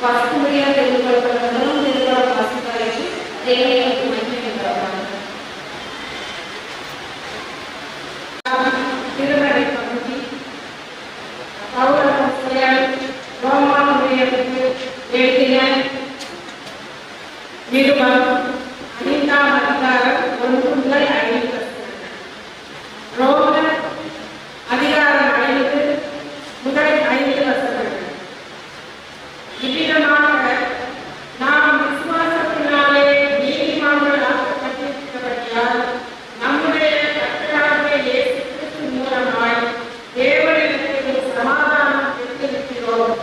வாசிக்கும்படியாக தெரிந்து கொள்ளப்படுவதும் திருக்குறள் வாசித்தார்கள் தேவைகளுக்கு மகிமை உண்டாகும். திருமறை பகுதி ரோமாபுரியத்துக்கு எழுதின நிருபம் 5ஆம் அதிகாரம் 1 முதல் 5. ரோமர் அதிகாரம் 5 முதல் 5 வசனங்கள். இவ்விதமாக நாம் விசுவாசத்தினாலே நீதிமான்களாக்கப்பட்டிருக்கிறபடியால் நம்முடைய கர்த்தராகிய இயேசு கிறிஸ்து மூலமாய் தேவனிடத்தில் சமாதானம் பெற்றிருக்கிறோம்.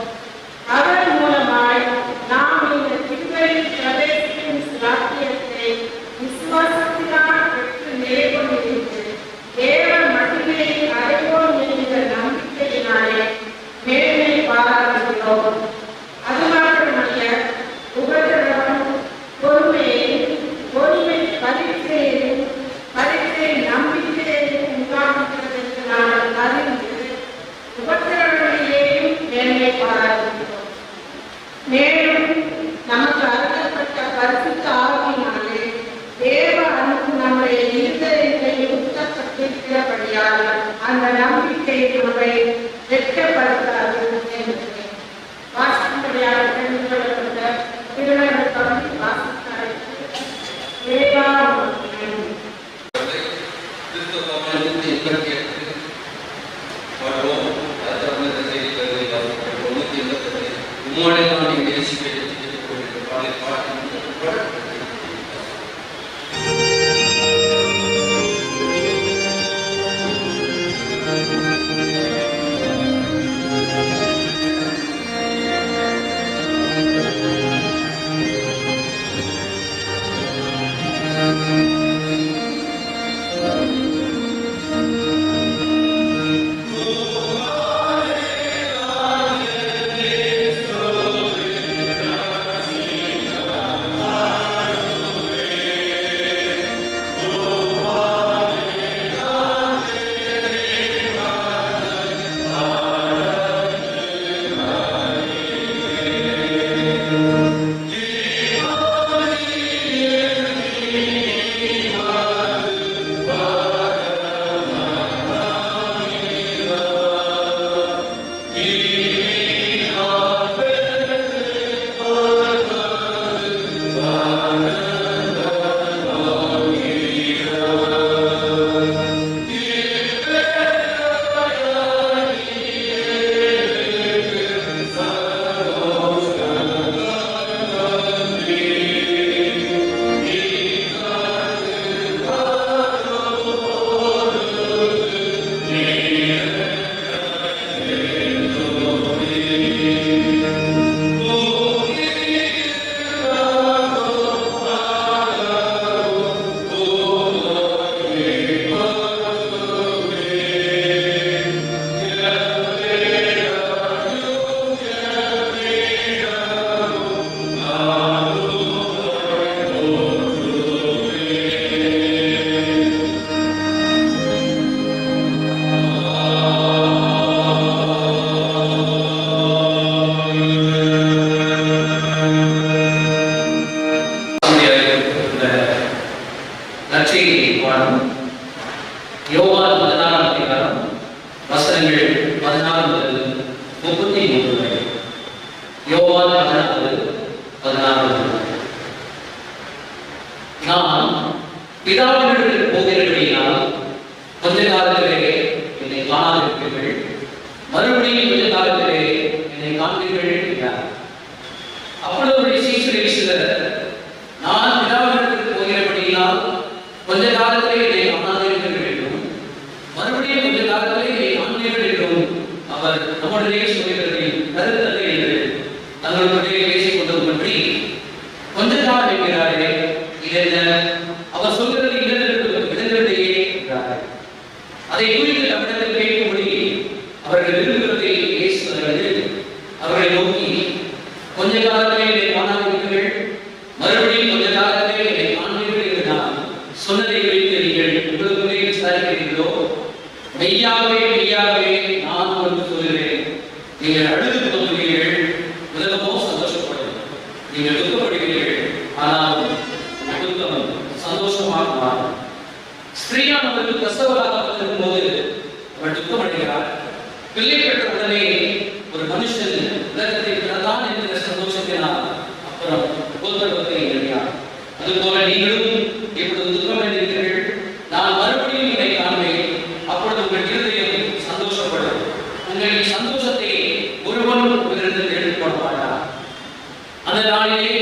அவர் மூலமாய் நாம் இந்த கிருபையில் பிரவேசிக்கும் சாத்தியத்தை விசுவாசத்தினால் பெற்று நிலை கொண்டிருக்கிறது. தேவ மகிமையை அடைவோம் என்கிற நம்பிக்கையினாலே மேன்மை பாராட்டுகிறோம். அது மாத்திரமல்ல, உபத்திரவம் பொறுமையையும் பொறுமை பரீட்சையையும் பரீட்சை நம்பிக்கையையும் உண்டாக்குகிறது என்று நாங்கள் அறிந்து உபத்திரவங்களிலேயும் மேன்மை பாராட்டுகிறோம். மேலும் நமக்கு அருளப்பட்ட பரிசுத்த ஆவியினாலே தேவ அன்பு நம்முடைய இருதயங்களில் ஊற்றப்பட்டிருக்கிறபடியால் அந்த நம்பிக்கை நம்மை வெட்கப்படுத்தாது என்பது வாசிக்கும்படியாக தெரிந்து கொள்ளப்பட்ட திருமறை பகுதி வாசித்தார்கள். நான் பிதாவினிடத்தில் போகிறபடியினால் கொஞ்ச காலத்திலே என்னை காணாதிருப்பீர்கள், மறுபடியும் கொஞ்ச காலத்திலே என்னை காண்பீர்கள் என்றார். அப்பொழுது சீஷரில் சிலர், நான் பிதாவினிடத்தில் போகிறபடியினால் கொஞ்ச காலத்திலே என்னை காணாதிருப்பீர்கள் என்றும் மறுபடியும் கொஞ்ச காலத்திலே என்னை காண்பீர்கள் என்றும் அவர் நம்முடைய சொல்கிறதை கருத்தல்ல என்று தங்களுடைய பேசிக் கொண்டது பற்றி கொஞ்ச காலம் என்கிறாரே, அவர் சொல்கிறது இடங்களிடையே என்றார்கள். அதை குறித்து நம்மிடத்தில் கேட்கும்படி அவர்கள் விரும்புகிறதை பேசுகிறார்கள். அவர்களை நோக்கி, கொஞ்ச காலத்திலே என்னை காணாதீர்கள், மறுபடியும் கொஞ்ச காலத்திலே என்னை காண்பீர்கள் என்று நான் சொன்னதை குறித்து நீங்கள் உங்களுக்குள்ளே விசாரிக்கிறீர்களோ? மெய்யாகவே மெய்யாகவே நான் உங்களுக்கு சொல்கிறேன், நீங்கள் அழுது புலம்புகிறீர்கள், உலகமோ சந்தோஷம் உங்களிடத்தில் எடுத்துக்கொள்ள மாட்டார். அந்த நாளிலே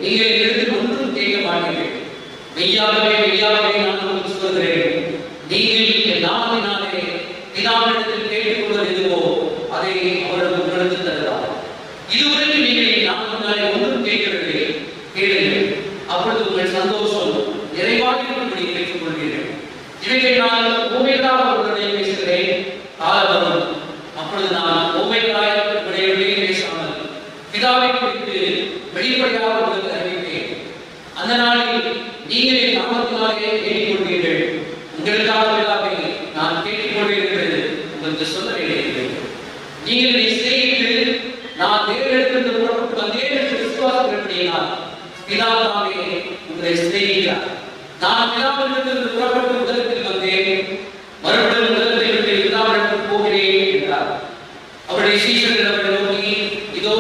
நீங்கள் எடுத்து ஒன்றும் கேட்க மாட்டீர்கள். மெய்யாகவே மெய்யாகவே நான் உங்களுக்கு சொல்கிறேன், நீங்கள் என் நாமத்தினாலே பிதாவிடத்தில் கேட்டுக்கொள்வது எதுவோ அதை அவர் உங்களுக்கு தருவார். இதுவரை நீங்கள் என் நாமத்தினாலே ஒன்றும் கேட்கவில்லை, கேளுங்கள், அப்பொழுது உங்கள் சந்தோஷம் நிறைவாக இருக்கும்படி கேட்டுக் கொள்வீர்கள். இவைகளை நான் உண்மைகளாக உடனே பேசுகிறேன், காலம் அப்பொழுது நான் உண்மைகளாக உடைய பேசாமல் பிதாவை குறித்து வெளிப்படையாக உங்களுக்கு அறிவிப்பேன். அந்த நாளில் நீங்கள் என் நாமத்தினாலே கேட்டுக்கொள்வீர்கள். உங்களுக்காக பிதாவை நான் கேட்டுக்கொள்வேன் என்று உங்களுக்கு சொல்ல வேண்டியதில்லை. நீங்கள் இதை செய்து நான் தேவனிடத்திலிருந்து புறப்பட்டு வந்தேன் என்று விசுவாசப்படுத்தினால் பிதாவே உங்களை சிநேகிக்கிறார். நான் பிதாவிடத்திலிருந்து புறப்பட்டு உலகத்தில் வந்தேன், மறுபடியும் உலகத்தை விட்டு பிதாவிடத்தில் போகிறேன் என்றார். அவருடைய சீஷர்கள் அவரை நோக்கி, இதோ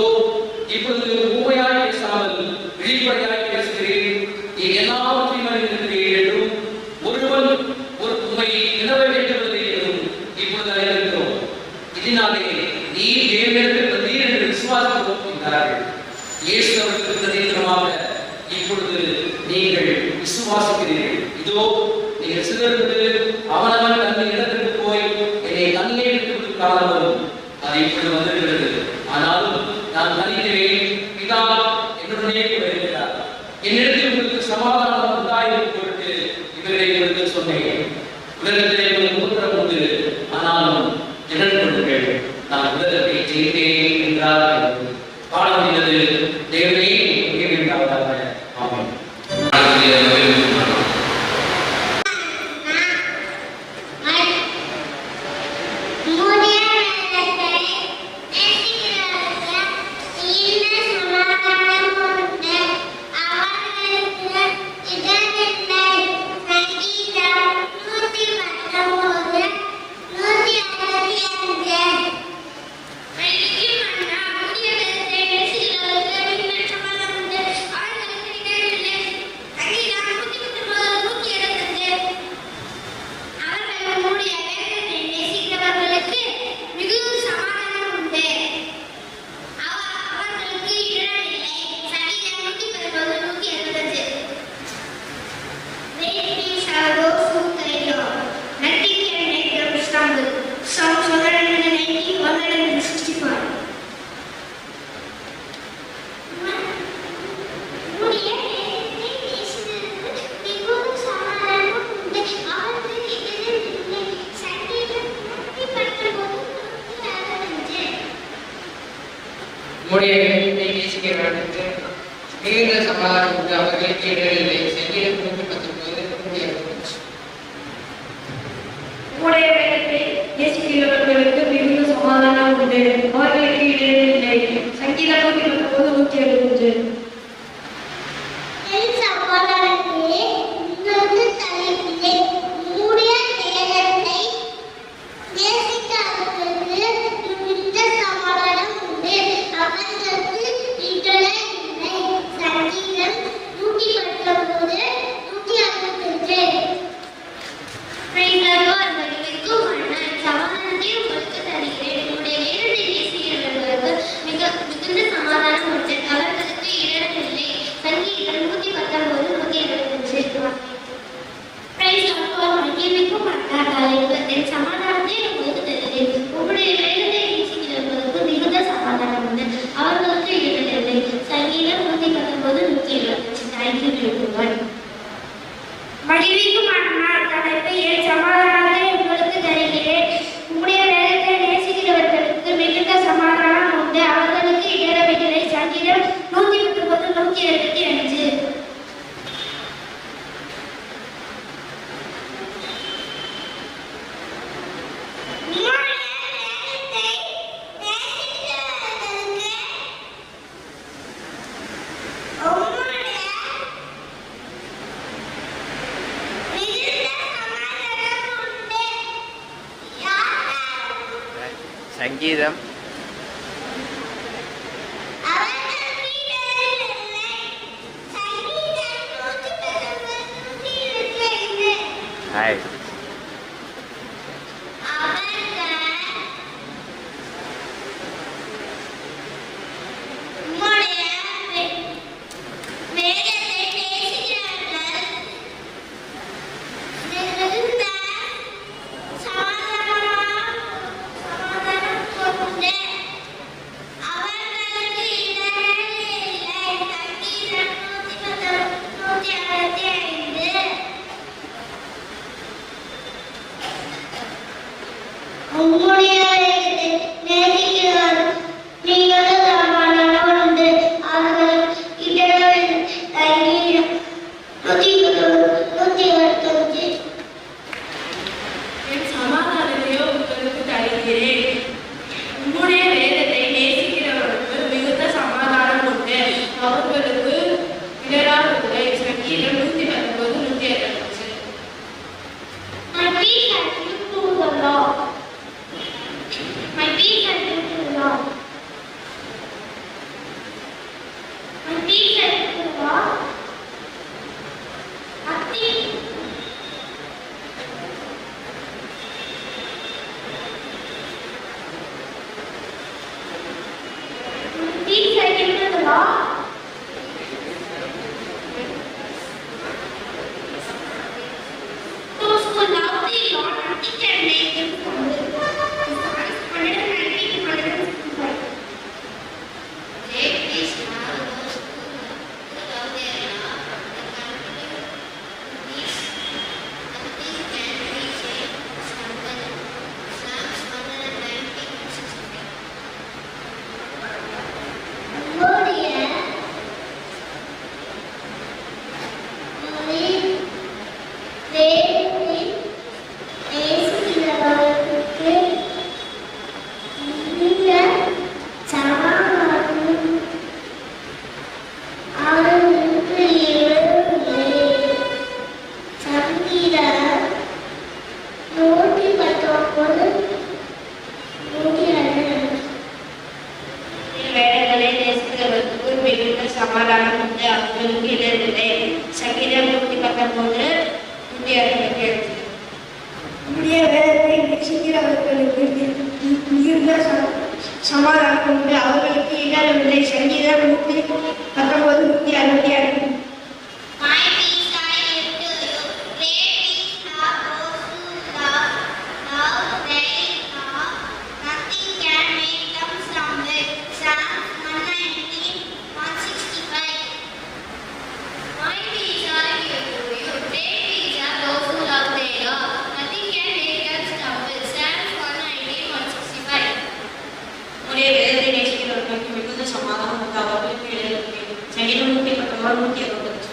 இப்பொழுது ஊமையாய் பேசாமல் வெளிப்படையாய் பேசுகிறேன், நீ எல்லாவற்றையும் அறிந்திருக்கிறீர்கள் என்றும் ஒருவன் ஒரு உண்மை நிலவ வேண்டுவதை என்றும் இப்பொழுது அறிந்திருக்கிறோம். இதனாலே நீ தேவனிடத்தில் வந்தீர் என்று விசுவாசிக்கிறோம் என்றார்கள். இயேசு அவர்களுக்கு பிரதித்திரமாக, இப்பொழுது நீங்கள் விசுவாசிக்கிறீர்கள். இதோ நீங்கள் சிலருக்கு அவனவன் தன் இடத்திற்கு போய் என்னை தனியே விட்டுவிட்டு காலம் வரும், அது இப்பொழுது வந்திருக்கிறது. ஆனாலும் நான் மன்னிக்கிறேன், பிதா என்னுடனே கூட இருக்கிறார். என்னிடத்தில் உங்களுக்கு சமாதானம் உண்டாயிருக்கும் பொருட்டு இவரை உங்களுக்கு சொன்னேன். உலகத்திலே உங்களுக்கு உத்தரவு உண்டு, ஆனாலும் திடன் கொள்ளுங்கள், நான் உலகத்தை ஜெயித்தேன் என்றார். பாட முடிந்தது. தேவனே வேண்டாவதாக. ஆமென். மிகுந்த சமாதானம் உண்டு, அவர்களுக்கு இடரில்லை. சங்கீதம் 119 உம்முடைய வேதத்தை நேசிக்கிறவர்களுக்கு மிகுந்த சமாதானம் உண்டு, அவர்களுக்கு இடரில்லை. சங்கீதம் 119 மகிழ்விக்கும் தலைப்பை என் சமாதானத்தை உங்களுக்கு தருகிறேன். உம்முடைய வேதத்தை நேசிக்கிறவர்களுக்கு மிகுந்த சமாதானம் உண்டு, அவர்களுக்கு இடரவில்லை. சங்கீதம் 119 125. சங்கீதம் மிகுந்த சமாதானம் உண்டு, அவர்களுக்கு இடரில்லை. சங்கீதம் 119 167. உம்முடைய வேதத்தை நேசிக்கிறவர்களுக்கு மிகுந்த சமாதானம் உண்டு, அவர்களுக்கு இடரவில்லை. சங்கீதம் 119 162. My peace I give to you. Great peace have those who love thy law. Nothing can make them stumble. Psalm 119, 165. My peace I give to you. Great peace have those who love thy law. Nothing can make them stumble. Psalm 119, 165. உம்முடைய வேதத்தை நேசிக்கிறவர்களுக்கு மிகுந்த சமாதானம் உண்டு, அவர்களுக்கு இடரில்லை. சங்கீதம் 119 162.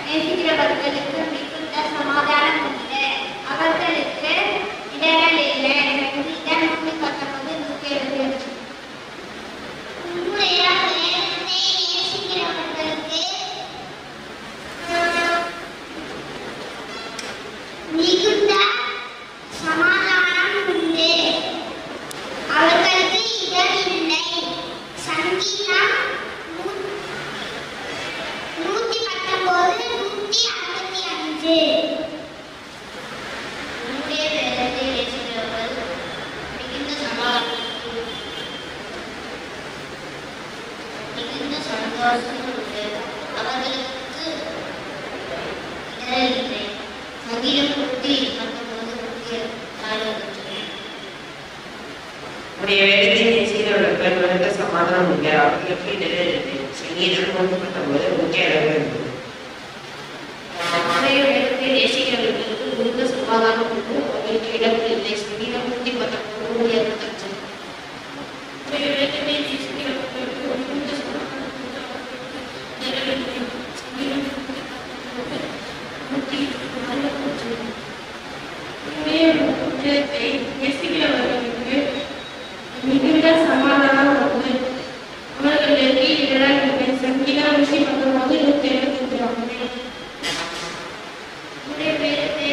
நேசிக்கிறவர்களுக்கு மிகுந்த சமாதானம் உண்டு, அவர்களுக்கு இடரலில்லை. சங்கீதம் 119 167. உம்முடைய வேதத்தை நேசிக்கிறவர்களுக்கு மிகுந்த சமாதானம் உண்டு, அவர்களுக்கு இடரில்லை. சங்கீதம் 119 165. உம்முடைய வேதத்தை நேசிக்கிறவர்கள் மிகுந்த சமாதானம் உண்டு, மிகுந்த சந்தோஷம் உண்டு, அவர்களுக்கு இடரில்லை. சங்கீதம் 119 164. உம்முடைய வேதத்தை நேசிக்கிறவர்களுக்கு மிகுந்த சமாதானம் உண்டு, அவர்களுக்கு இடரில்லை. சங்கீதம் 119 162. உம்முடைய வேதத்தை நேசிக்கிறவர்களுக்கு மிகுந்த சமாதானம் உண்டு, அவர்களுக்கு இடரில்லை. சங்கீதம் 119 165. உம்முடைய வேதத்தை நேசிக்கிறவர்களுக்கு மிகுந்த சமாதானம் உண்டு, அவர்களுக்கு இடரில்லை. சங்கீதம் 119 உம்முடைய வேதத்தை நேசிக்கிறவர்களுக்கு மிகுந்த சமாதானம் உண்டு, அவர்களுக்கு இடரில்லை. சங்கீதம் 119 165. உம்முடைய வேதத்தை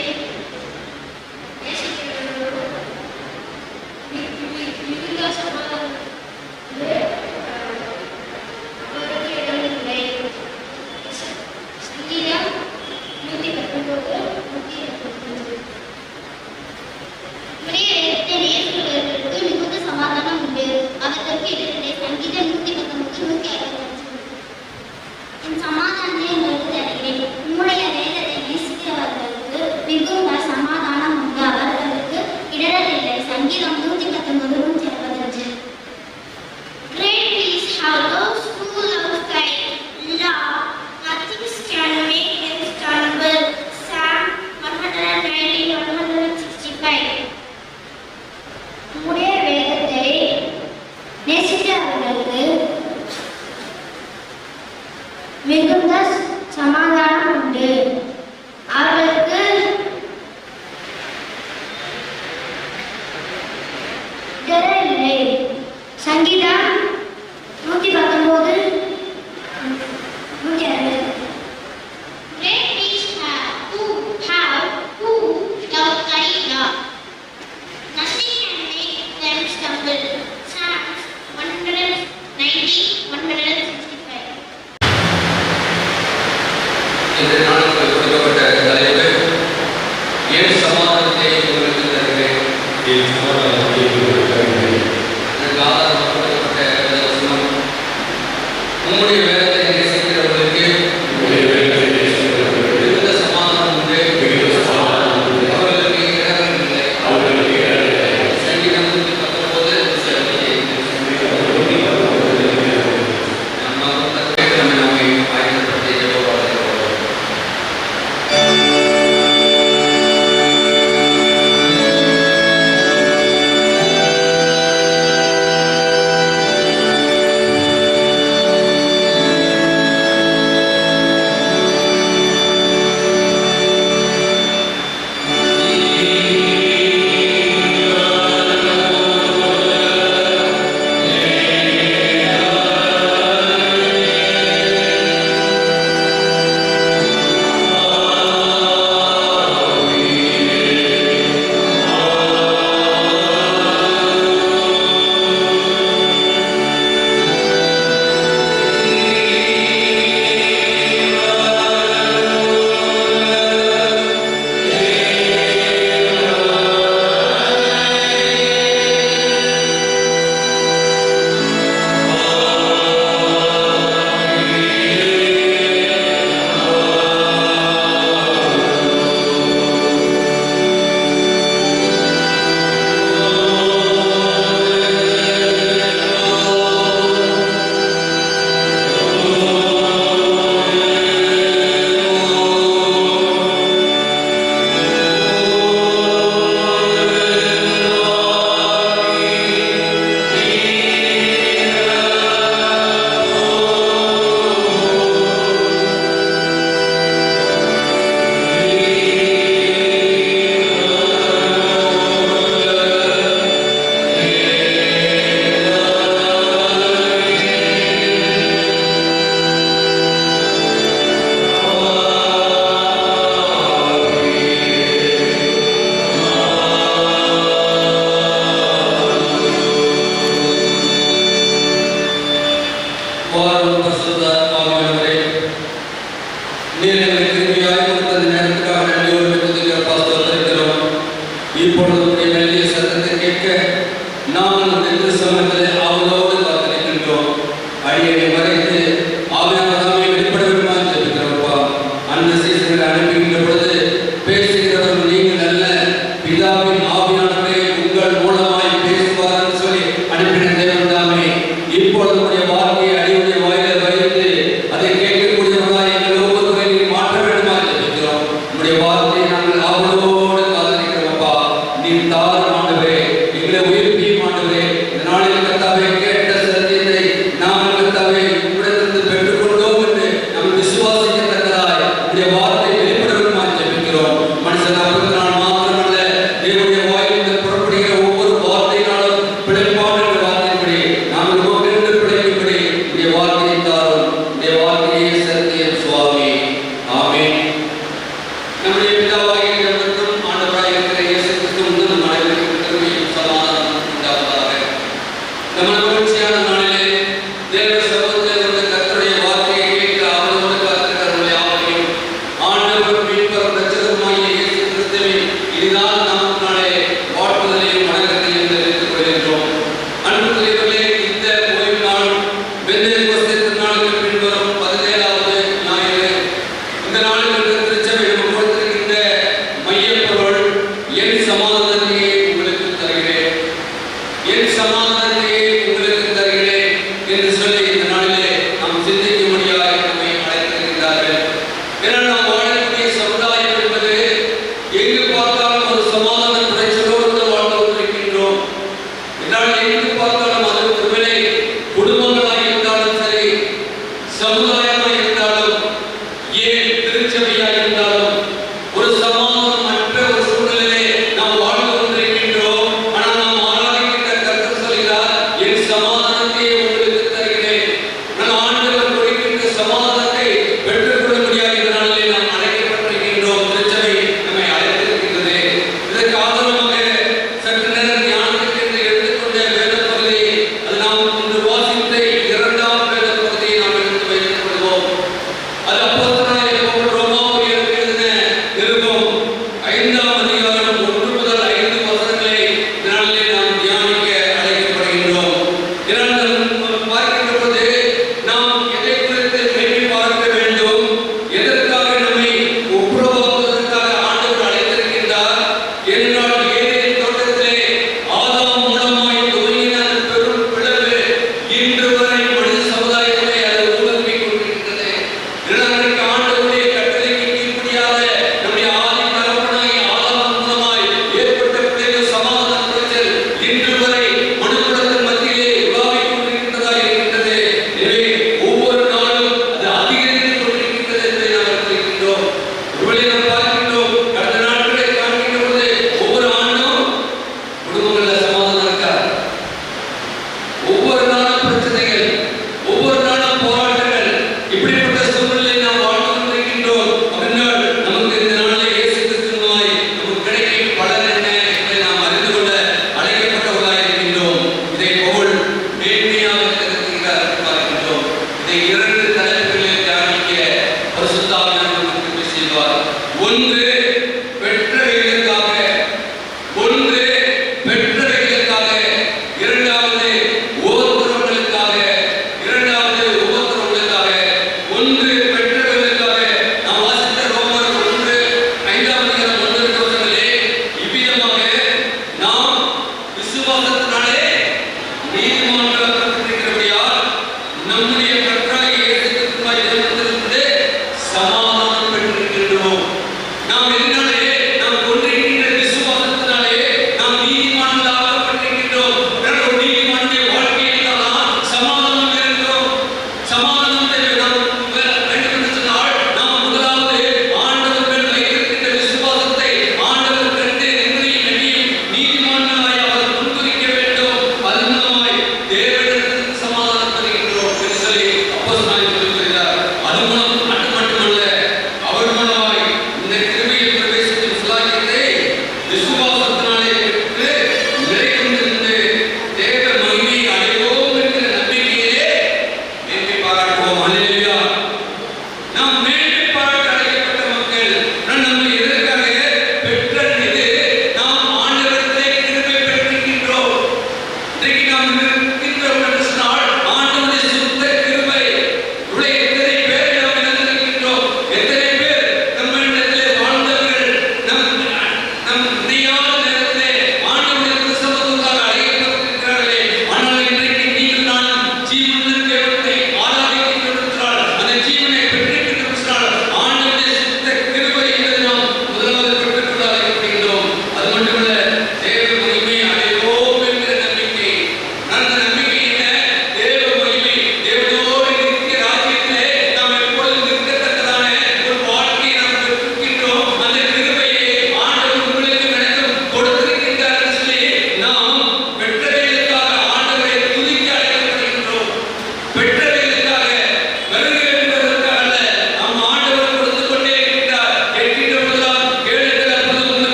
நேசிக்கிறவர்களுக்கு மிகுந்த சமாதானம் உண்டு, அவர்களுக்கு இடரில்லை. சங்கீதம் 119 165. உம்முடைய வேதத்தை நேசிக்கிறவர்களுக்கு மிகுந்த சமாதானம் உண்டு, அவர்களுக்கு இடரில்லை. சங்கீதம் 119 165. என் சமாதானத்தை உங்களுக்கு தருகிறேன். உம்முடைய வேதத்தை நேசிக்கிறவர்களுக்கு மிகுந்த சமாதானம் உண்டு, அவர்களுக்கு இடரலில்லை. சங்கீதம் 119 165. Great peace have those who love thy law. Nothing can make them stumble. Psalm 119 165. உம்முடைய வேதத்தை நேசிக்கிறவர்களுக்கு மிகுந்த சமாதானம் உண்டு, அவர்களுக்கு இடரலில்லை. சங்கீதம் 119 160. Great peace who love thy law. Nothing can make them stumble. Psalms 119 165. இந்த நாளுக்கு கொடுக்கப்பட்ட தலைப்பு ஏன் சமாதானத்தை உங்களுக்கு தருகிறேன். என் சமாதானத்தை உங்களுக்கு தருகிறேன். அதற்கு ஆதாரமாக கொடுக்கப்பட்ட வாரும் பரிசுத்த ஆவியானவரே, நீர் எங்களுக்கு கிருபையாய் கொடுத்த இந்த நேரத்துக்காக நன்றியோடு துதிக்கிறோம், ஸ்தோத்திரிக்கிறோம். இப்பொழுது உம்முடைய மெல்லிய சத்தத்தை கேட்க நாங்கள் இந்த சமயத்திலே அவளோடு காத்திருக்கின்றோம். அடியனை மறைத்து ஆவியானவராமே வெளிப்பட வேண்டுமா ஜெபிக்கிறோம்ப்பா. அந்த சீசர்களை அனுப்புகின்ற பொழுது பேசுகிறவர்கள் நீங்கள் அல்ல, பிதாவின் ஆவியானவரே உங்கள் மூலமாய் பேசுவார் சொல்லி அனுப்பின தேவன் தாமே. இப்பொழுது உடைய வார்த்தையை அடியுடைய வாயில வைத்து அதை கேட்கக்கூடியவர்களாய் எங்கள் ஒவ்வொருவரையும் மாற்ற வேண்டுமா ஜெபிக்கிறோம். உடைய வார்த்தையை நாங்கள் அவளோடு காத்திருக்கிறோம்ப்பா. நீர் தாரும் ஆண்டவரே, எங்களை உயிர்ப்பியும் ஆண்டவரே. இந்த நாளில் கர்த்தாவே கேட்ட சத்தியத்தை நாங்கள் கர்த்தாவே உம்மிடத்திலிருந்து பெற்றுக்கொண்டோம் என்று நாம் விசுவாசிக்கத்தக்கதாய் உடைய வார்த்தை வெளிப்பட வேண்டுமா ஜெபிக்கிறோம். மனுஷன் அப்பத்தினால் மாத்திரமல்ல, தேவனுடைய வாயிலிருந்து புறப்படுகிற ஒவ்வொரு வார்த்தையினாலும் பிழைப்பான் என்ற வார்த்தையின்படி நாங்கள் உமக்கென்று பிழைக்கும்படி உடைய வார்த்தையை தாரும். உடைய வார்த்தையே சத்தியம் சுவாமி. ஆமென். நம்முடைய பிதாவாகிய தேவனுக்கும் ஆண்டவராகிய இருக்கிற இயேசு கிறிஸ்துவுக்கும் நம் அனைவருக்கும் கிருபையும் சமாதானமும் உண்டாவதாக. நம்ம மகிழ்ச்சியான நாளிலே தேவ சமூகத்தில் இருந்த கர்த்தருடைய வார்த்தையை கேட்க அவரோடு காத்திருக்கிற யாவரையும் ஆண்டவர் மீட்பர் இரட்சகருமாகிய இயேசு கிறிஸ்துவின் இனிதான நாமத்தினாலே வாழ்த்துதலையும் வணக்கத்தையும் தெரிவித்துக் கொள்கின்றோம். அன்புக்குரியவர்களே, இந்த ஓய்வு நாளும் பெந்தேகோஸ்தே திருநாளுக்கு பின்வரும் 17வது ஞாயிறு. இந்த நாளில் திருச்சபை நமக்கு கொடுத்திருக்கின்ற மையப்பொருள், என் சமாதானத்தையே உங்களுக்கு தருகிறேன், என் சமாதானத்தையே உங்களுக்கு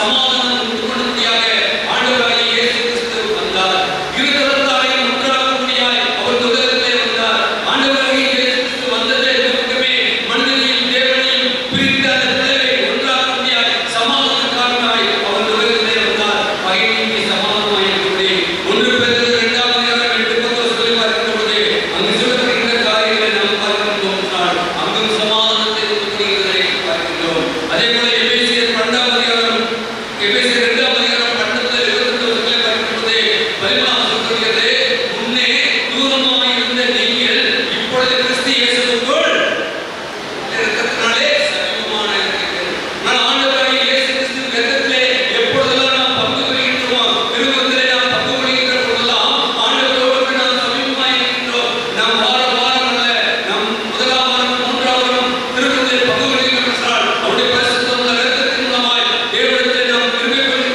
சமாதானம் உண்டு பண்ணும்படியாக ஆண்டவராகிய இயேசு கிறிஸ்து வந்தார். இருதரத்தாரையும் ஒன்றாக்கும்படியாய் அவர் உலகத்திலே வந்தார். ஆண்டவராகிய இயேசு கிறிஸ்து வந்ததே நோக்கமே மனிதனையும் தேவனையும் பிரித்த அந்த பிளவை ஒன்றாக்கும்படியாய் சமாதானக்காரனாய் அவர் உலகத்திலே வந்தார். பகைமைக்கு சமாதானமாய் இருக்கிறபடி 1 பேதுரு 2ஆம் அதிகாரம் 8 சொல்லி பார்க்கும்போது அங்கு சொல்லப்படுகின்ற காரியங்களை நாம் பார்க்கின்றோம் என்றால் அங்கும் சமாதானத்தை உண்டாக்குகிறதை பார்க்கின்றோம். அதே போல எபேசியர் 2ஆம் அதிகாரம் 2ஆம் அதிகாரம் 12 பார்க்கும்போது பரிமாணம் சொல்கிறது, முன்னே தூரமாய் இருந்த நீங்கள் இப்பொழுது கிறிஸ்து இயேசுவுக்குள் இரக்கத்தினாலே சமீபமான இருக்கிறீர்கள். நான் ஆண்டவராகிய இயேசு கிறிஸ்துவின் இரக்கத்திலே எப்பொழுதெல்லாம் நாம் பங்கு கொள்கின்றோமோ, திருமணத்திலே நாம் பங்கு கொள்கின்ற பொழுதெல்லாம் ஆண்டவரோடு நாம் சமீபமாய் இருக்கின்றோம். நாம் வாரம் அல்ல, நம் முதலாம் வாரம் 3ஆம் வாரம் திருமணத்திலே பங்கு கொள்கின்றோம் என்றால் அவருடைய பரிசுத்தமுள்ள இரக்கத்தின் மூலமாய் தேவனிடத்திலே நாம் கிருபை பெறுகின்றோம்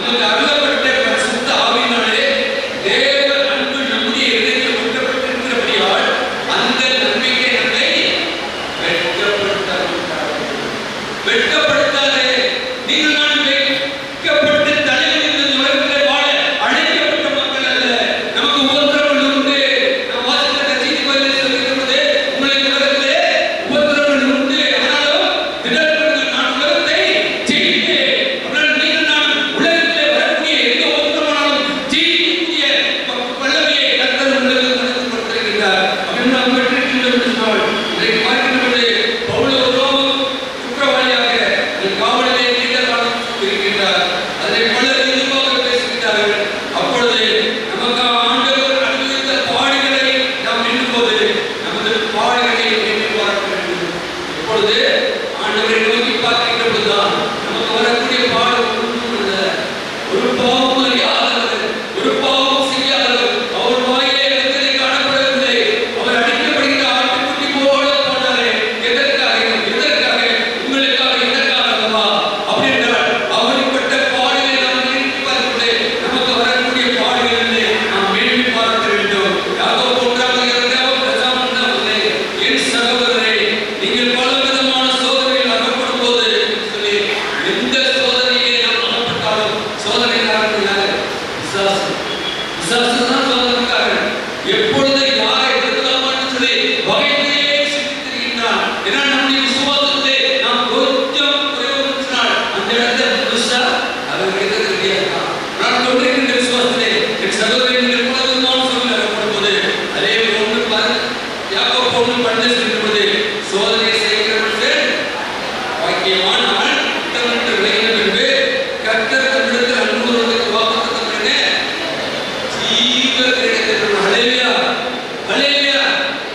நமக்கு அருளப்பட்ட பரிசுத்த ஆவியினாலே தேவ அன்பு நம்முடைய இதயத்தில் ஊற்றப்பட்டிருக்கிறபடியால் அந்த நம்பிக்கை நம்மை வெட்கப்படுத்தாதே. நீங்கள் நான் வெட்கப்பட்டு தலைவலித்து இந்த உலகத்திலே வாழ அழைக்கப்பட்ட மக்கள் அல்ல. நமக்கு உபத்திரவங்கள் உண்டு. நாம் வாசித்த செய்தி பகுதியில் சொல்லியிருக்கிறது, உங்களுக்கு உலகத்திலே உபத்திரவங்கள் உண்டு, ஆனாலும் திடப்படுங்கள், நான் உலகத்தை ஜெயித்தேன். அப்படின்னா நீங்கள் நான் உலகத்திலே வரக்கூடிய எந்த உபத்திரவனாலும் ஜெயிக்கக்கூடிய வல்லமையை கர்த்தர் உங்களுக்கு கொடுத்து கொடுத்திருக்கிறார். அப்படின்னு நாம் பெற்றிருக்கின்றோம் என்று சொன்னால் இன்றைக்கு பார்க்கின்ற பொழுது பவுல் ஒரு குற்றவாளியாக காவலிலே நீண்ட காலம் இருக்கின்றார். அதை பலர் இழிவாக பேசுகிறார்கள். அப்பொழுது நமக்கு ஆண்டவர் அனுபவித்த பாடுகளை நாம் எண்ணும்போது நமது பாடுகளை எண்ணி பார்க்க வேண்டும். இப்பொழுது ஆண்டவரை நோக்கி பார்க்கின்ற பொழுதுதான் நமக்கு வரக்கூடிய பாடு ஒன்றும் அல்ல. ஒரு பாவம் அறியாதவர், ஒரு பாவம் செய்யாதவர், அவர் வாயிலே வெத்தலை காணப்படவில்லை. அவர் அடிக்கப்படுகிற ஆட்டுக்குட்டி போல போனாரே. எதற்காக உங்களுக்காக எதற்காக அல்லவா? அப்படி என்றால் அவரிப்பட்ட பாடுகளை நாம் நினைத்து பார்த்து நமக்கு வரக்கூடிய பாடுகளிலே நாம் மேன்மை பார்க்க வேண்டும். யாக்கோபு 1:2 என் சகோதரரே, நீங்கள் பல விதமான சோதனையில் அகப்படும் போது சொல்லி, எந்த சோதனையிலே நாம் அகப்பட்டாலும் சோதனைக்காரன் யாரு? பிசாசு தான் சோதனைக்காரன். எப்பொழுது யாரை எதிர்க்கலாமான்னு சொல்லி வகையிலேயே சிந்தித்திருக்கின்றான். ஏன்னா நம்முடைய விசுவாசத்தை நாம் கொஞ்சம் குறைவுபடுத்தினால் அந்த இடத்தை முழுசா அவர் எதிர்க்க நான் கொண்டிருக்கின்ற விசுவாசத்திலே என் சகோதரன் நீங்கள் பல விதமான சோதனையில் அகப்படும் போது அதே யாக்கோபு 1:12 சொல்லும் போது சோதனை செய்கிறவர்கள் பாக்கியவான்கள் திட்டமிட்டு விளைகிற பின்பு கர்த்தர் தம்மிடத்தில் அன்பு கூறுவதற்கு வாக்குத்தத்தம் என்ன? ஜீவ கிரீடத்தை பெறும். ஹல்லேலூயா, ஹல்லேலூயா.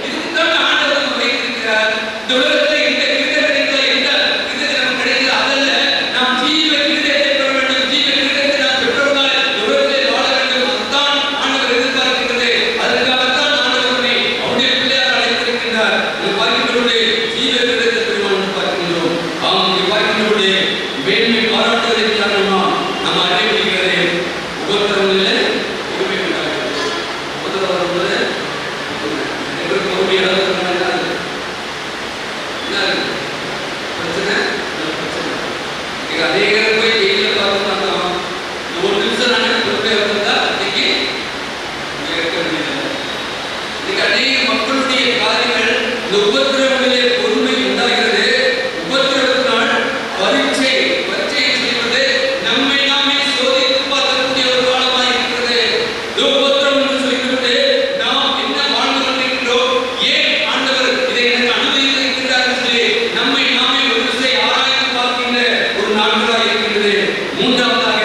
இதுதான் ஆண்டவர் நமக்கு வைத்திருக்கிறார். இந்த உலகத்தில் எந்த கிரீடம் கிடைக்கல, எந்த கிரீடம் நமக்கு கிடைக்கல, அதல்ல. நாம் ஜீவ கிரீடத்தை பெற வேண்டும். ஜீவ கிரீடத்தை நாம் பெற்றவர்களாய் இந்த உலகத்தில் வாழ வேண்டும். அதுதான் ஆண்டவர் எதிர்பார்க்கிறது. அதற்காகத்தான் ஆண்டவர் நம்மை அவருடைய பிள்ளையாக அழைத்திருக்கின்றார். இதை பார்க்கின்ற பொழுது ஜீவ கிரீடத்தை பெறுவோம் என்று பார்க்கின்றோம். இங்கே பார்க்கின்ற பொழுது மேன்மை பாராட்டுவதற்கு காரணமா நம்ம அறிவிக்கிறது உபத்திரவங்களிலே பொறுமை உண்டாகிறது. உபத்திரவம் வரும்போது பொறுமை இழந்து பிரச்சனை பிரச்சனை அநேகர் போய் ஜெயிலில் பார்த்தோம்னா ஒரு நிமிஷம் நான் பொறுமையாக இருந்தா இன்னைக்கு இருக்க வேண்டியதில்லை. இன்னைக்கு அநேக மக்களுடைய காரியங்கள் இந்த உபத்திரவங்களிலே பொறுமை உண்டாகிறது. உபத்திரவத்தினால் பரீட்சை செய்வது நம்மை நாமே சோதித்து பார்க்கக்கூடிய ஒரு காலமாக இருக்கிறது. உபத்திரவம் என்று சொல்லிவிட்டு நாம் என்ன வாழ்ந்து கொண்டிருக்கிறோம், ஏன் ஆண்டவர் இதை எனக்கு அனுமதித்திருக்கிறார் சொல்லி நம்மை நாமே ஒரு விசை ஆராய்ந்து பார்க்கின்ற ஒரு நாட்களாக இருக்கின்றது. மூன்றாவதாக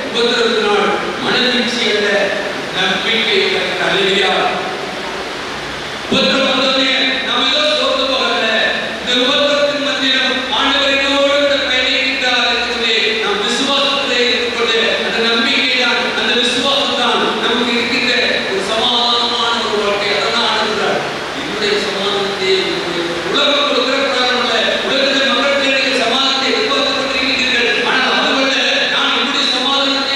உபத்திரவத்தினால் மனவீழ்ச்சி அல்ல, நம்பிக்கை. ஹல்லேலூயா. உபத்திரவம் வந்தோடனே நாம் ஏதோ சோர்ந்து போகல. இந்த உபத்திரவத்தின் மத்தியிலும் ஆண்டவர் என்னோடு கூட பயணிக்கின்றார் என்று சொல்லி நாம் விசுவாசத்திலே இருக்கிறது. அந்த நம்பிக்கை தான், அந்த விசுவாசம் தான் நமக்கு இருக்கின்ற ஒரு சமாதானமான ஒரு வாழ்க்கை. அதான் ஆண்டவர் என்னுடைய சமாதானத்தை உலகம் கொடுக்கிற பிரகாரம் அல்ல. உலகத்தில் மக்கள் சமாதானத்தை எதிர்பார்த்துக் கொண்டிருக்கிறீர்கள். ஆனால் அதுவல்ல, நான் என்னுடைய சமாதானத்தை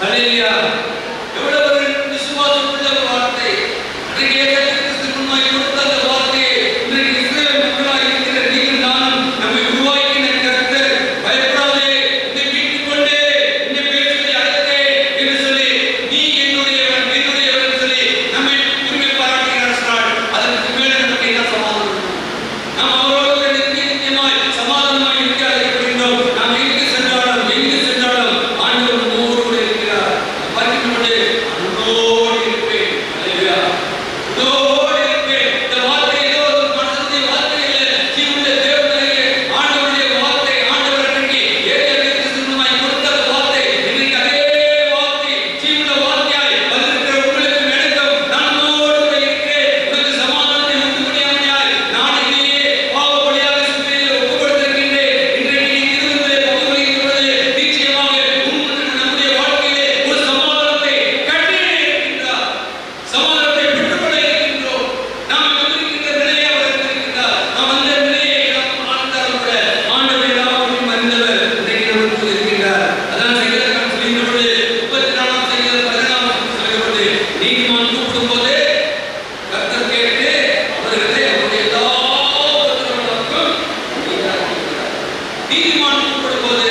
ஹல்லேலூயா. எவ்வளவு ஒரு விசுவாசமுள்ள ஒரு வார்த்தை. அன்றைக்கு ஏகத்திற்கு முன்னாய் கொடுத்த அந்த வார்த்தையை இன்றைக்கு இஸ்ரவேல் மக்களாக இருக்கிற நீங்கள் நானும் நம்மை உருவாக்கின கர்த்தர் பயப்படாதே, உன்னை மீட்டுக் கொண்டே, உன்னை பேர் சொல்லி அழைத்தேன் என்று சொல்லி நீ என்னுடையவன் என்னுடையவன் சொல்லி நம்மை உரிமை பாராட்டுகிறார் சொன்னார். அதற்கு மேலே நமக்கு என்ன சமாதானம்? நாம் அவரோடு நித்தியமாய் சமாதானமாய் இருக்க அழைக்கப்படுகிறோம். நாம் எங்கு சென்றாலும் ஆண்டவர் நம்மோடு இருக்கிறார். பார்க்கின்றபோது அன்போடு இருப்பேன். ஹல்லேலூயா. அன்போடு இருப்பேன். இந்த வார்த்தை ஏதோ ஒரு மனுஷனுடைய வார்த்தை இல்லை. ஜீவனுள்ள தேவனுடைய ஆண்டவருடைய வார்த்தை. ஆண்டவர் அன்றைக்கு ஏகத்திற்கு கொடுத்த அந்த வார்த்தை இன்றைக்கு அதே வார்த்தை ஜீவனுள்ள வார்த்தையாய் வந்திருக்கிற உங்களுக்கு நடக்கும். நான் உன்னோடு கூட இருக்கிறேன். உனக்கு சமாதானத்தை உண்டு பண்ணியாய் நான் இங்கே பாவ வழியாக சிலுவையில் ஒப்புக் கொடுத்திருக்கின்றேன். இன்றைக்கு நீ திருமணத்திலே பங்குபெறுகின்ற பொழுது நிச்சயமாக நம்முடைய வாழ்க்கையிலே ஒரு சமாதானத்தை கட்டியிருக்கின்றார். சமாதானத்தை பெற்றுக்கொள்ள இருக்கின்றோம். நாம் வந்திருக்கின்ற நிலையை அவர் இருக்கின்றார். நாம் அந்த நிலையை நாம் ஆழ்ந்தாலும் கூட ஆண்டவர் எல்லாவற்றையும் அறிந்தவர் இன்றைக்கு நமக்கு இருக்கின்றார். அதான் சங்கீதக்காரன் சொல்லுகின்ற பொழுது 34ஆம் சங்கீதம் 11ஆம் வசனம் சொல்லுகிற பொழுது நீதிமான் கூப்பிடும் போது கர்த்தர் கேட்டு அவர்களை அவருடைய எல்லா உபத்திரவங்களுக்கும் நீங்களாக்குகிறார். நீதிமான் கூப்பிடும் போது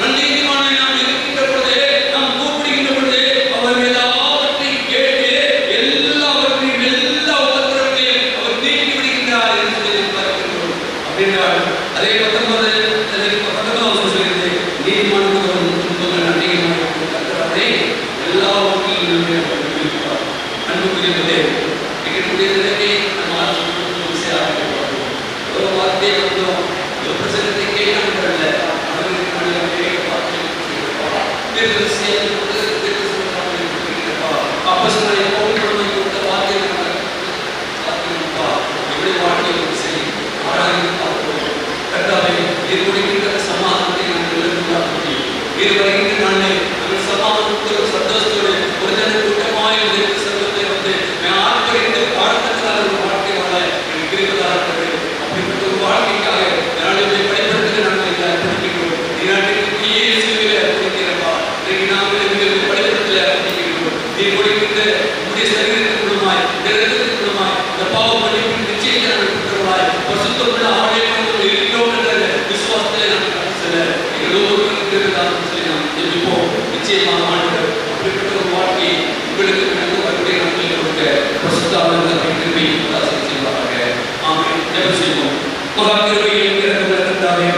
நன்னீதிமானாய் நாம் இருக்கின்ற பொழுது நாம் கூப்பிடுகின்ற பொழுது அவர் எல்லாவற்றையும் கேட்டு எல்லாவற்றையும் எல்லா உபத்திரவங்களையும் அவர் நீக்கி விடுகின்றார் என்று சொல்லி பார்க்கின்றோம். அப்படின்றால் அதே 19ஆம் சொல்கிறது நீதிமானுக்கு வரும் துன்பங்கள் அநேகமாக கர்த்தரே எல்லாவற்றையும் நன்மை விடுவிப்பார். அன்புக்குரியவர்களே, எங்களுடைய நிலையை நாம் ஆரம்பிக்கிறோம். ஒரு வார்த்தையை வந்தோம், ஒரு பிரசங்கத்தை கேட்காமல்ல, அவர்களுக்கு நல்ல பார்த்து அப்போஸ்தலனாகிய பவுல் கொடுத்த வார்த்தையை பார்த்துப்பா எப்படி வாழ்க்கையை செய் ஆராய்ந்து பார்ப்போம். கர்த்தாவே, இது கொடுக்கின்ற சமாதானத்தை நாங்கள் எதிர்பார்க்க முடியும். இது வருகின்ற நாளை நாங்கள் சமாதானத்தோடு சந்தோஷத்தோடு ஒரு ஜன கூட்டமாய் செல்வதை வந்து ஆர்ப்பரித்து வாழ்க்கை ஒரு வாழ்க்கை வாழ எனக்கு இருப்பதாக அப்படிப்பட்ட ஒரு வாழ்க்கைக்காக நாடுகளை படிப்படுத்த நாங்கள் படிக்கிறோம். நாட்டுக்கு சிலுவையில படிக்கிறப்பா இன்றைக்கு நாங்கள் எங்களுக்கு படிப்படத்தில் படிக்கிறோம். நீ கொடுக்கின்ற உடைய சரீரத்தின் மூலமாய் நிறத்தின் மூலமாய் இந்த பாவ மன்னிப்பின் நிச்சயத்தை நாங்கள் பெற்றவர்களாய் பரிசுத்தமுள்ள ஆலயமாக இருக்கிறோம் என்ற விசுவாசத்தை நாங்கள் கடந்து செல்ல எங்கள் ஒவ்வொருவருக்கு இருக்கிறதாக சொல்லி நாம் ஜெபிப்போம். நிச்சயமாக ஆண்டவர் அப்படிப்பட்ட ஒரு வாழ்க்கையை உங்களுக்கு நடந்து வரக்கூடிய நாட்களில் கொடுக்க பரிசுத்தாவின் கிருபை ஆசீர்வதிப்பாராக. ஆமென். ஜெபம் செய்வோம். மகா கிருபையின் இறக்கம் கர்த்தாவே,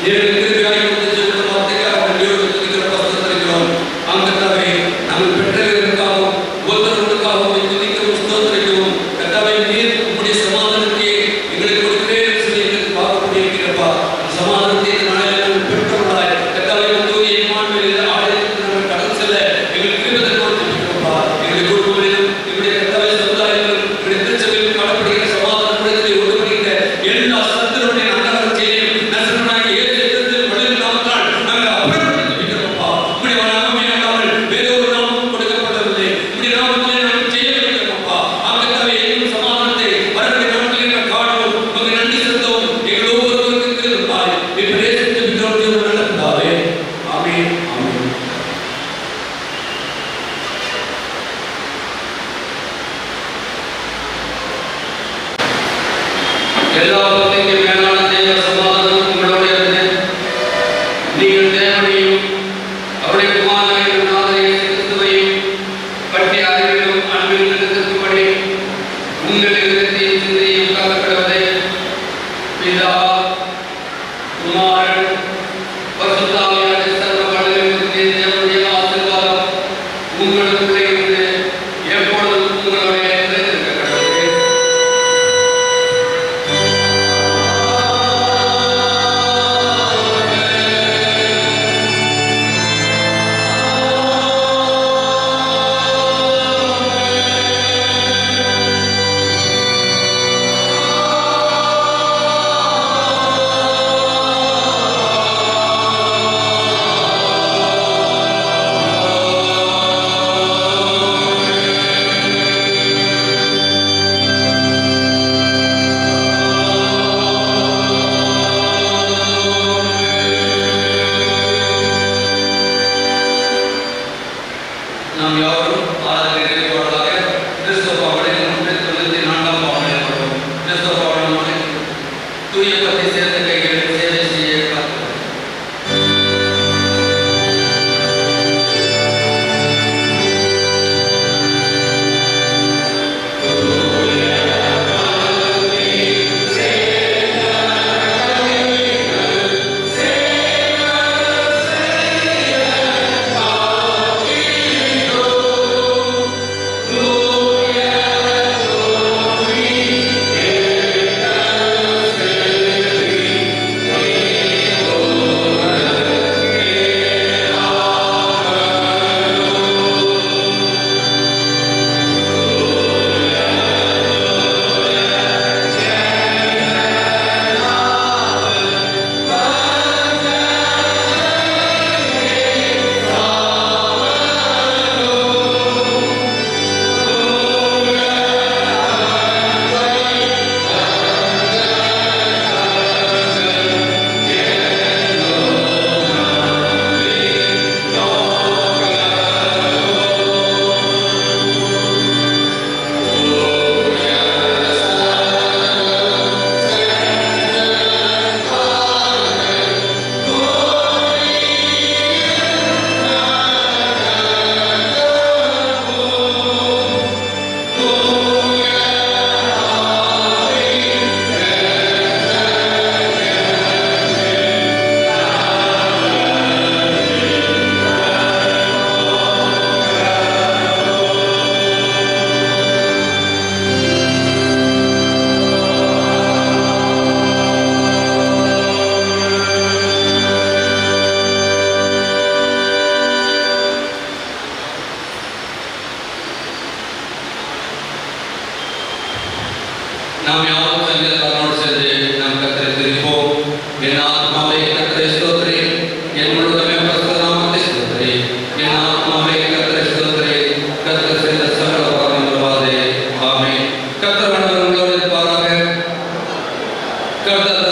எங்களுக்கு கிருபையாய் கொடுத்த ஜெப வார்த்தைக்காக நன்றியோடு துதிக்கிற பரிசுத்தம் தருகிறோம். கர்த்தாவே, நாங்கள் பெற்றவர்களுக்காகவும் ஒவ்வொருவருக்காகவும் துதிக்கவும் ஸ்தோத்திரிக்கவும் கர்த்தாவே, நீர் உம்முடைய சமாதானத்தை எங்களுக்கு கொடுக்கிறேன் சொல்லி எங்களுக்கு பார்க்கக்கூடிய இருக்கிறப்பா சமாதானத்தை இந்த நாளில் நாங்கள் பெற்றவர்களாய் கர்த்தாவே தூய இம்மானுவேல் ஆலயத்திற்கு நாங்கள் கடந்து செல்ல எங்களுக்கு கிருபை தருகிறோம். எங்களுடைய குடும்பங்களிலும் எங்களுடைய கர்த்தாவே சமுதாயத்திலும் எங்களுடைய திருச்சபையிலும் காணப்படுகிற சமாதானத்தை ஒடுபடுகின்ற எல்லா சத்துருடைய அந்தகார செயலையும் நசரனாகிய இயேசு கிறிஸ்துவின் வழியில் நாமத்தால் நாங்கள் அப்புறப்படுத்தி வைக்கிறோம்ப்பா. உம்முடைய நாமமே அல்லாமல் வேற ஒரு நாமமும் கொடுக்கப்படவில்லை. உம்முடைய நாமத்திலே நாங்கள் செய்ய வைக்கிறோம்ப்பா. கர்த்தாவே, எங்கள் சமாதானத்தை வரக்கூடிய நாட்களில் நாங்கள் காணுவோம். உமக்கு நன்றி செலுத்தவும் எங்கள் ஒவ்வொருவருக்கு இருப்பாய். பிரேசித்து விக்கிறோம் நல்ல பிதாவே. ஆமென். ஆமென். எல்லாவற்றையும் மேலான தேவ சமாதானம் உங்களோடு இருந்து நீங்கள் தேவனையும் அவருடைய குமாரனையும் நாதனையும் கிறிஸ்துவையும் பற்றி அறிவிலும் அன்பிலும் நிறுத்தும்படி உங்கள் இதயத்தையும் சிந்தையும் காக்கப்படுவதை பிதா குமாரன் பரிசுத்தாவியானவருடைய சர்வ வல்லமையுள்ள தேவனுடைய ஆசீர்வாதம் உங்களுக்குள்ளே இருந்து எப்பொழுதும் உங்களோட நிலைத்திருக்க கடவுளே. நாம் யாவரும் ஆராதனை நிறைவாளராக கிறிஸ்தவ பாவனை 194ஆம் பாவனை ஏற்படும். கிறிஸ்தவ பாவனை தூய பத்தி சேர்ந்த கைகள் சேவை செய்ய காத்துள்ளது. நாம் யாரும் சங்கீதக்காரனோடு சேர்ந்து நாம் கர்த்தரை துதிப்போம். என் ஆத்மாவே கர்த்தரை ஸ்தோத்திரி, என் முழுவதுமே பரிசுத்த நாமத்தை ஸ்தோத்திரி. என் ஆத்மாவே கர்த்தரை ஸ்தோத்திரி, கர்த்தர் செய்த சகல உபகாரங்களும் ஆமென். கர்த்தர் உங்களோடு இருப்பாராக. கர்த்தர்